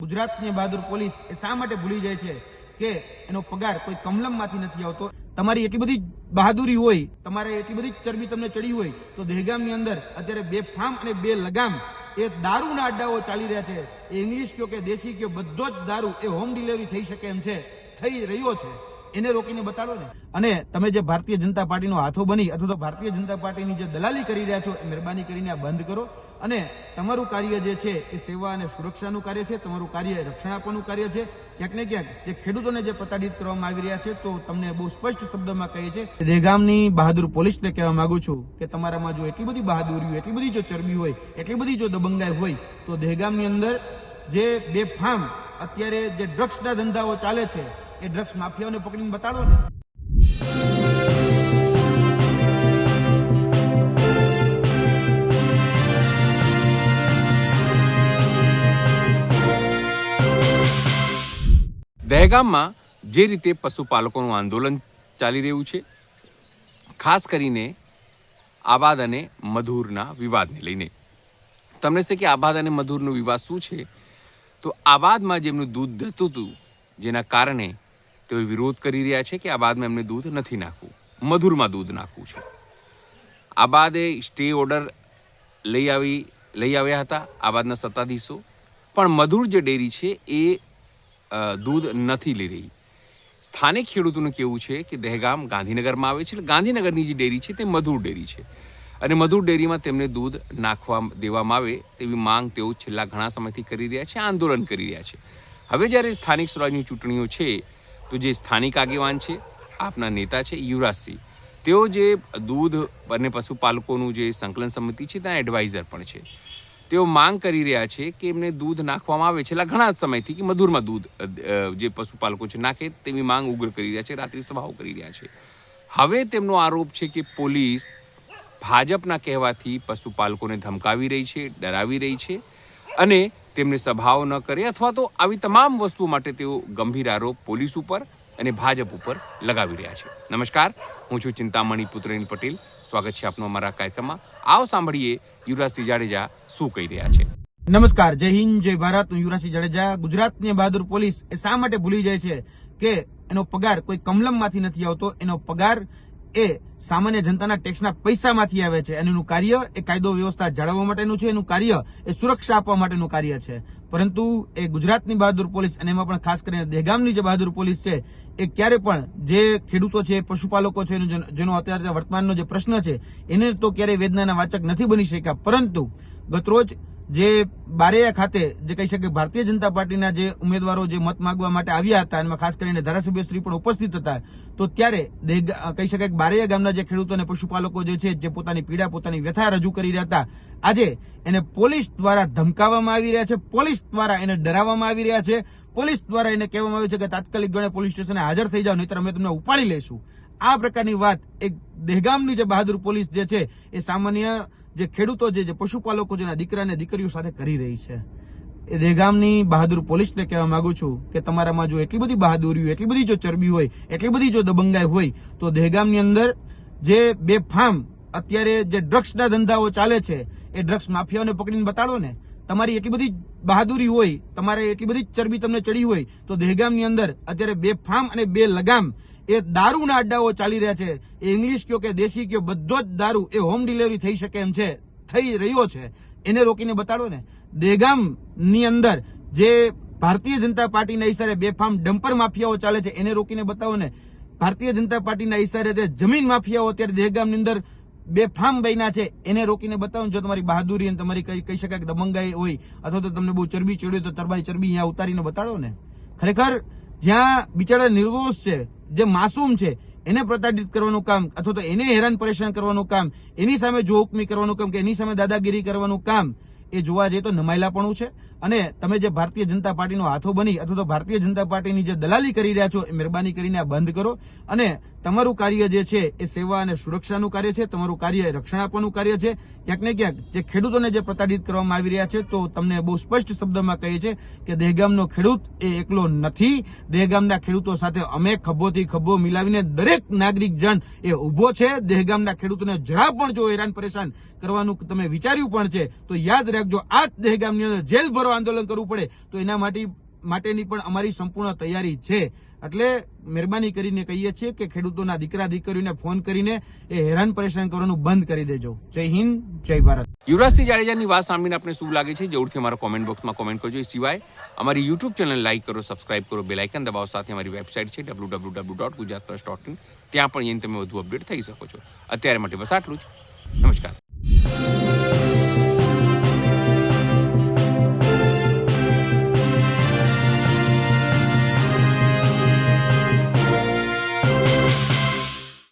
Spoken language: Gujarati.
ગુજરાતની બહાદુર પોલીસ એ શા માટે ભૂલી જાય છે કે એનો પગાર કોઈ કમલમમાંથી નથી આવતો? તમારી એટલી બધી બહાદુરી હોય, તમારે એટલી બધી ચરબી તમને ચડી હોય તો દહેગામની અંદર અત્યારે બેફામ અને બે લગામ એ દારૂના અડ્ડાઓ ચાલી રહ્યા છે. એ ઇંગ્લિશ કયો કે દેશી કયો, બધો જ દારૂ એ હોમ ડિલિવરી થઈ શકે એમ છે, થઈ રહ્યો છે. એને રોકીને બતાડો ને. અને તમે જે ભારતીય જનતા પાર્ટીનો હાથો બની અથવા તો ભારતીય જનતા પાર્ટીની જે દલાલી કરી રહ્યા છો એ મહેરબાની કરીને આ બંધ કરો. અને તમારું કાર્ય જે છે એ સેવા અને સુરક્ષાનું કાર્ય છે, તમારું કાર્ય રક્ષણ આપવાનું કાર્ય છે. ક્યાંક ને ક્યાંક જે ખેડૂતોને જે પ્રતાડિત કરવામાં આવી રહ્યા છે તો તમને બહુ સ્પષ્ટ શબ્દમાં કહે છે, દહેગામની બહાદુર પોલીસને કહેવા માંગુ છું કે તમારામાં જો એટલી બધી બહાદુરી હોય, એટલી બધી જો ચરબી હોય, એટલી બધી જો દબંગાઈ હોય તો દહેગામની અંદર જે બેફામ અત્યારે જે ડ્રગ્સના ધંધાઓ ચાલે છે એ ડ્રગ્સ માફિયાઓને પકડીને બતાડો ને. દહેગામમાં જે રીતે પશુપાલકોનું આંદોલન ચાલી રહ્યું છે, ખાસ કરીને આબાદ અને મધુરના વિવાદને લઈને. તમને છે કે આબાદ અને મધુરનો વિવાદ શું છે? તો આબાદમાં જેમનું દૂધ જતું હતું, જેના કારણે તેઓ વિરોધ કરી રહ્યા છે કે આબાદમાં એમને દૂધ નથી નાખવું, મધુરમાં દૂધ નાખવું છે. આબાદે સ્ટે ઓર્ડર લઈ આવ્યા હતા આબાદના સત્તાધીશો, પણ મધુર જે ડેરી છે એ દૂધ નથી લઈ રહી. સ્થાનિક ખેડૂતોનું કહેવું છે કે દહેગામ ગાંધીનગરમાં આવે છે, એટલે ગાંધીનગરની જે ડેરી છે તે મધુર ડેરી છે અને મધુર ડેરીમાં તેમને દૂધ નાખવા દેવામાં આવે તેવી માંગ તેઓ છેલ્લા ઘણા સમયથી કરી રહ્યા છે, આંદોલન કરી રહ્યા છે. હવે જ્યારે સ્થાનિક સ્વરાજની ચૂંટણીઓ છે તો જે સ્થાનિક આગેવાન છે, આપના નેતા છે યુવરાજસિંહ, તેઓ જે દૂધ અને પશુપાલકોનું જે સંકલન સમિતિ છે તેના એડવાઇઝર પણ છે. તેઓ માંગ કરી રહ્યા છે કે એમને દૂધ નાખવામાં આવે છેલ્લા ઘણા સમયથી કે મધુરમાં દૂધ જે પશુપાલકો છે નાખે તેવી માંગ ઉગ્ર કરી રહ્યા છે, રાત્રિ સભાઓ કરી રહ્યા છે. હવે તેમનો આરોપ છે કે પોલીસ ભાજપના કહેવાથી પશુપાલકોને ધમકાવી રહી છે, ડરાવી રહી છે અને તેમને સભાઓ ન કરે અથવા તો આવી તમામ વસ્તુઓ માટે તેઓ ગંભીર આરોપ પોલીસ ઉપર અને ભાજપ ઉપર લગાવી રહ્યા છે. નમસ્કાર, હું છું ચિંતામણી પુત્રેન પટેલ. સ્વાગત છે આપનું અમારા કાર્યક્રમમાં. આવો સાંભળીએ યુવરાજસિંહ જાડેજા શું કહી રહ્યા છે. નમસ્કાર, જય હિન્દ, જય ભારત. હું યુવરાજસિંહ જાડેજા. ગુજરાતની બહાદુર પોલીસ એ શા માટે ભૂલી જાય છે કે એનો પગાર કોઈ કમલમમાંથી નથી આવતો? એનો પગાર એ સામાન્ય જનતાના ટેક્સના પૈસામાંથી આવે છે અને એનું કાર્ય એ કાયદો વ્યવસ્થા જાળવવા માટેનું છે, એનું કાર્ય એ સુરક્ષા આપવા માટેનું કાર્ય છે. પરંતુ એ ગુજરાતની બહાદુર પોલીસ અને એમાં પણ ખાસ કરીને દહેગામની જે બહાદુર પોલીસ છે એ ક્યારે પણ જે ખેડૂતો છે, પશુપાલકો છે, જેનો અત્યારે વર્તમાનનો જે પ્રશ્ન છે એને તો ક્યારેય વેદનાના વાચક નથી બની શક્યા. પરંતુ ગતરોજ જે બારૈયા ખાતે જે કહી શકે ભારતીય જનતા પાર્ટીના જે ઉમેદવારો જે મત માંગવા માટે આવ્યા હતા, એમાં ખાસ કરીને ધારાસભ્યશ્રી પણ ઉપસ્થિત હતા, તો ત્યારે કહી શકાય કે બારૈયા ગામના જે ખેડૂતો અને પશુપાલકો જે છે જે પોતાની પીડા, પોતાની વ્યથા રજૂ કરી રહ્યા હતા, આજે એને પોલીસ દ્વારા ધમકાવવામાં આવી રહ્યા છે, પોલીસ દ્વારા એને ડરાવવામાં આવી રહ્યા છે, પોલીસ દ્વારા એને કહેવામાં આવ્યું છે કે તાત્કાલિક ધોરણે પોલીસ સ્ટેશને હાજર થઈ જાઓ, નહીતર અમે તમને ઉપાડી લેશું. આ પ્રકારની વાત એક દહેગામની જે બહાદુર પોલીસ જે છે એ સામાન્ય જે ખેડૂતો જે પશુપાલકો જેના દીકરા અને દીકરીઓ સાથે કરી રહી છે. એ દહેગામની બહાદુર પોલીસને કહેવા માંગુ છું કે તમારામાં જો એટલી બધી બહાદુરી હોય, એટલી બધી જો ચરબી હોય, એટલી બધી જો દબંગાઈ હોય તો દહેગામની અંદર જે બેફામ અત્યારે જે ડ્રગ્સના ધંધાઓ ચાલે છે એ ડ્રગ્સ માફિયાઓને પકડીને બતાડો ને. તમારી એટલી બધી બહાદુરી હોય, તમારે એટલી બધી ચરબી તમને ચડી હોય તો દહેગામની અંદર અત્યારે બેફામ અને બે લગામ એ દારૂના અડ્ડાઓ ચાલી રહ્યા છે. એ ઇંગ્લિશ કયો કે દેશી કયો, બધો જ દારૂ એ હોમ ડિલિવરી થઈ શકે એમ છે, થઈ રહ્યો છે. એને રોકીને બતાડો ને. દહેગામની અંદર જે ભારતીય જનતા પાર્ટીના ઈશારે બેફામ ડમ્પર માફિયાઓ ચાલે છે એને રોકીને બતાવો ને. ભારતીય જનતા પાર્ટીના ઈશારે જે જમીન માફિયાઓ અત્યારે દહેગામની અંદર બેફામ બન્યા છે એને રોકીને બતાવો. જો તમારી બહાદુરી અને તમારી કહી શકાય કે દબંગાઈ હોય અથવા તો તમને બહુ ચરબી ચડ્યું તો તમારી ચરબી અહીંયા ઉતારીને બતાડો ને. ખરેખર જ્યાં બિચારા નિર્દોષ છે, જે માસૂમ છે, એને પ્રતાડિત કરવાનું કામ અથવા તો એને હેરાન પરેશાન કરવાનું કામ, એની સામે જોહુકમી કરવાનું કામ કે એની સામે દાદાગીરી કરવાનું કામ એ જોવા જઈએ તો નમાયલાપણું છે. અને તમે જે ભારતીય જનતા પાર્ટીનો હાથો બની અથવા તો ભારતીય જનતા પાર્ટીની જે દલાલી કરી રહ્યા છો એ મહેરબાની કરીને આ બંધ કરો. અને તમારું કાર્ય જે છે એ સેવા અને સુરક્ષાનું કાર્ય છે, તમારું કાર્ય રક્ષણ આપવાનું કાર્ય છે. ક્યાંક ને ક્યાંક જે ખેડૂતોને જે પ્રતાડિત કરવામાં આવી રહ્યા છે તો તમને બહુ સ્પષ્ટ શબ્દમાં કહીએ છે કે દહેગામનો ખેડૂત એ એકલો નથી. દહેગામના ખેડૂતો સાથે અમે ખભોથી ખભો મિલાવીને દરેક નાગરિક જન એ ઉભો છે. દહેગામના ખેડૂતોને જરા પણ જો હેરાન પરેશાન કરવાનું તમે વિચાર્યું પણ છે તો યાદ રાખજો, આ જ દહેગામની અંદર જેલ ભરો હજારો આંદોલન કરવું પડે તો એના માટેની પણ અમારી સંપૂર્ણ તૈયારી છે. એટલે મહેરબાની કરીને કહીએ છીએ કે ખેડૂતોના દીકરા દીકરીઓને ફોન કરીને એ હેરાન પરેશાન કરવાનું બંધ કરી દેજો. જય હિન્દ, જય ભારત. યુવરાજસિંહ જાડેજાની વાત સાંભળીને આપને શું લાગે છે જરૂરથી અમારા કોમેન્ટ બોક્સમાં કોમેન્ટ કરજો. એ સિવાય અમારી યુટ્યુબ ચેનલ લાઈક કરો, સબસ્ક્રાઇબ કરો, બેલ આઇકન દબાવો. સાથે અમારી વેબસાઇટ છે www.gujaratpress.in. ત્યાં પણ એની તમે વધુ અપડેટ થઈ શકો છો. અત્યારે માટે બસ આટલું જ. નમસ્કાર.